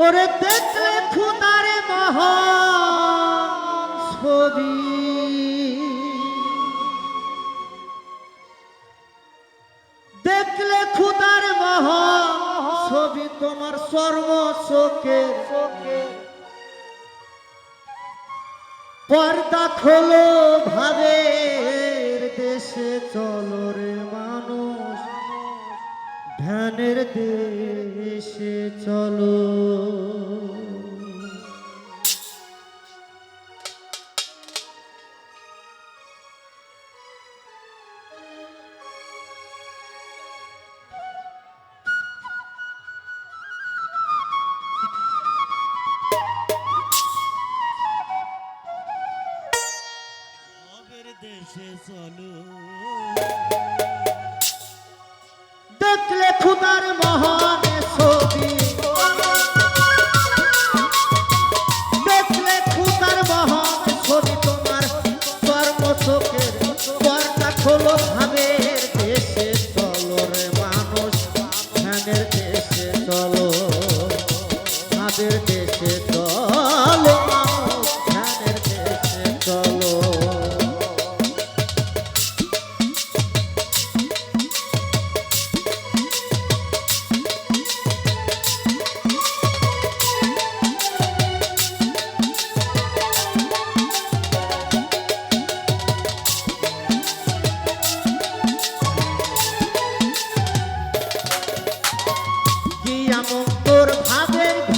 ওরে দেখলে খুদার মহান ছবি, দেখলে খুদার মহান ছবি তোমার সর্ব চোখের পর্দা খোলো, ভাবের দেশে চলো রে মানুষ, ধ্যানের দেশে চলো। দেশে চলো, দেখলে খুদার মহান ছবি, দেখলে খুদার মহান ছবি তোমার কর্ম চোখের পর্দা খোলো, ভাবের দেশে চলো রে মানুষ, ধ্যানের দেশে চলো, ভাবের দেশে চলো মানুষ, ধ্যানের দেশে চলো।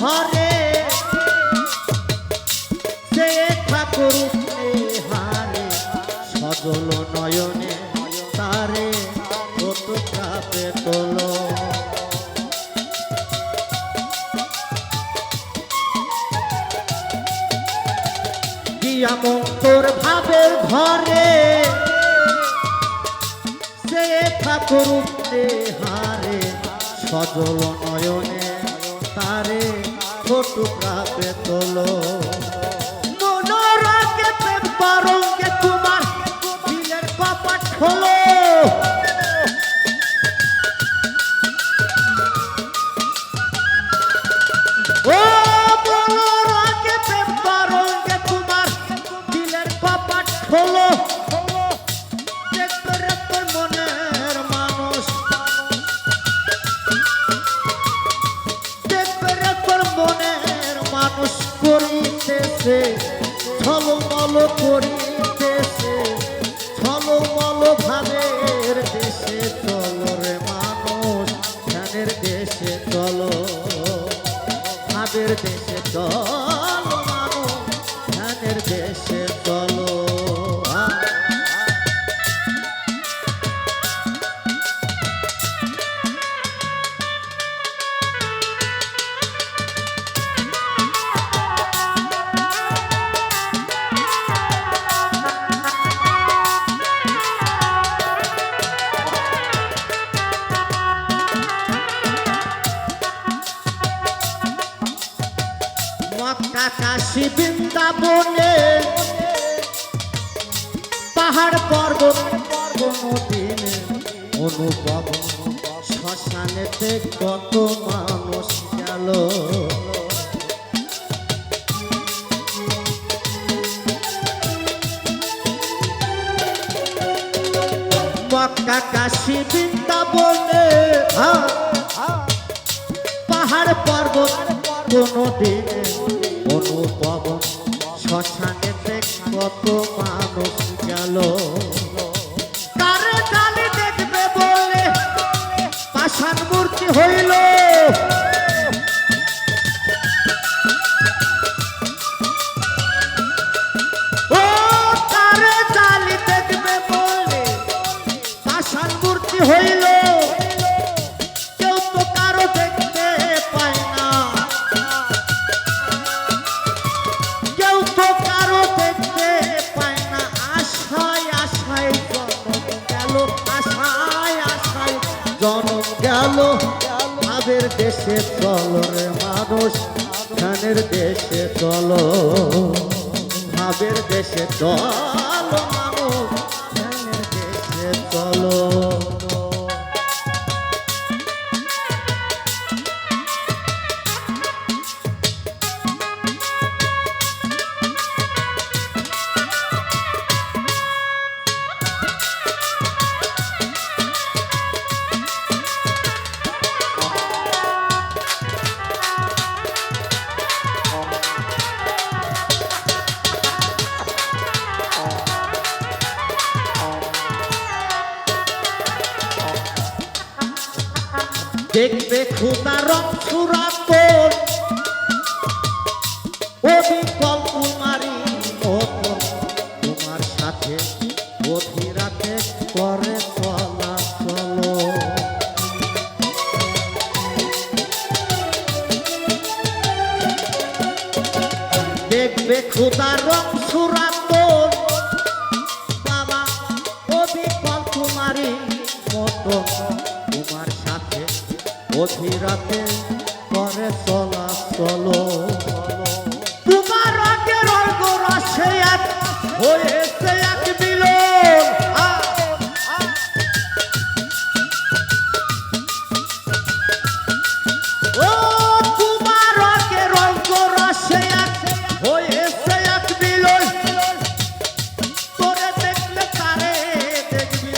ঘরে সে ঠাকুর হারে সজল নয়নে তারে ফটোগ্রাফে তোলো, গিয়া মন্তর ভাবের ঘরে সে ঠাকুর হারে সজল নয়নে তারে ফটোগ্রাফে তোলো। মনোরঙ্গে প্রেম পারঙ্গে তোমার দিলের কপাট খোলো, ও মনোরঙ্গে প্রেম পারঙ্গে তোমার দিলের কপাট খোলো, দেখবে তোর মনের মানুষ, মনের মানুষ করিতেছে ছলমল, করিতেছে ছলমল, ভাবের দেশে চলো রে মানুষ, ধ্যানের দেশে চলো, ভাবের দেশে চলো মানুষ, ধ্যানের দেশে চলো। মক্কা কাশী বৃন্দাবনে পাহাড় পর্বত কোনদিন অনুভব, শ্মশানেতে কত মানুষ গেল, মক্কা কাশী বৃন্দাবনে পাহাড় পর্বত কোনদিন অনুভব, শ্মশানেতে কত মানুষ গেল, কারে জানি দেখবে বলে পাষাণ মূর্তি হইল, ও কারে জানি দেখবে বলে পাষাণ মূর্তি হইল, কেউ তো কারো দেখতে পায় না, কেউ তো কারো দেখতে পায় না, আশায় আশায় জনম গেল, আশায় আশায় জনম গেল, ভাবের দেশে চলো রে মানুষ, ধ্যানের দেশে চলো, ভাবের দেশে চলো মানুষ, ধ্যানের দেশে চলো। দেখবে খুদা রং সুরাতন অবিকল কুমারী মতন তোমার সাথে অধীরাতে করে চলাচল দেখবে খুদা রং সুরাতন বাবা অবিকল কুমারী মতন তোমার সাথে অধীরাতে করে চলাচল তোমার রঙের রসে এক হয়েছে এক মিলন ও তোমার রঙের রসে এক হয়েছে এক মিলন তোরে দেখলে তারে দেখবি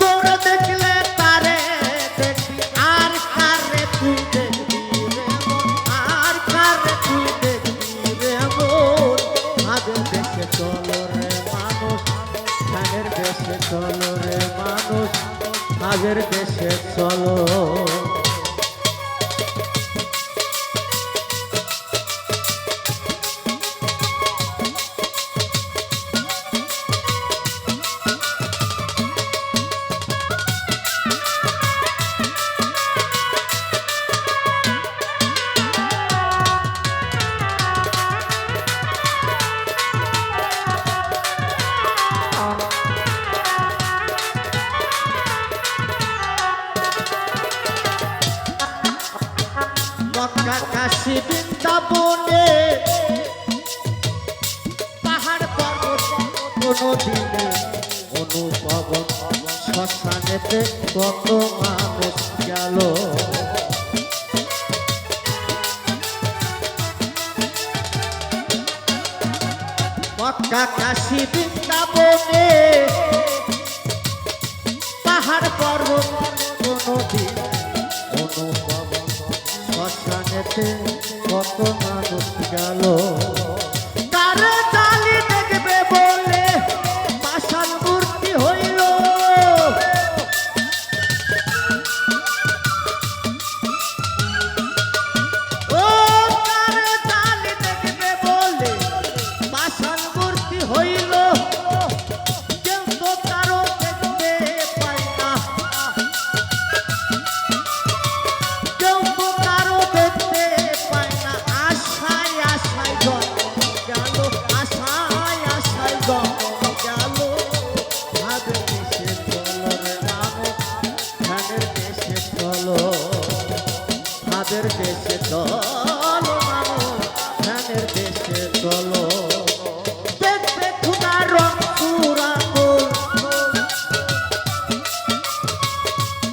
তোরে দেখলে তারে দেখবি আর কারে তুই দেখবি রে আর কারে তুই দেখবি রে মন আদের দেশে চলো রে মানুষ ধানের দেশে চলো রে মানুষ আদের দেশে চলো মক্কা কাশী বৃন্দাবনে পাহাড় পর্বত কোনো দিনে অনুপবন শ্মশানেতে কত মানুষ গেল মক্কা কাশী বৃন্দাবনে পাহাড় পর্বত কোনো দিনে অনুপবন শ্মশানেতে কত মানুষ গেল তারে জালি দেখবে বলে পাষাণ মূর্তি হইল ও তারে জালি দেখবে বলে পাষাণ মূর্তি হইল কেউ তো কারো দেখতে পায় না কেউ তো কারো দেখতে পায় না আশায় আশায় জন্ম গেল আশায় আশায় জন্ম গেল ভাদের দেশে চলো রে মানুষ ধানের দেশে চলো ভাদের দেশে চলো মানুষ ধানের দেশে চলো দেখবে খুদা রং সুরাতন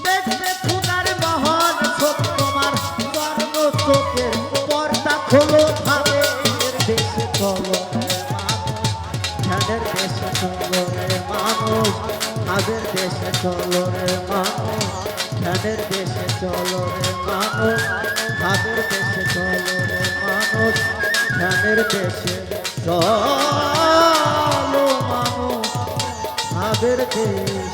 দেখবে খুদার মহান চোখ তোমার স্বর্ণ চোখের পর্দা খোলো ধানের দেশে চলো রে মানুষ ধানের দেশে চলো রে মানুষ ধানের দেশে চলো রে মানুষ ধানের দেশে চলো রে মানুষ ধানের দেশে চলো রে মানুষ ধানের দেশে চলো মানুষ ধানের দেশে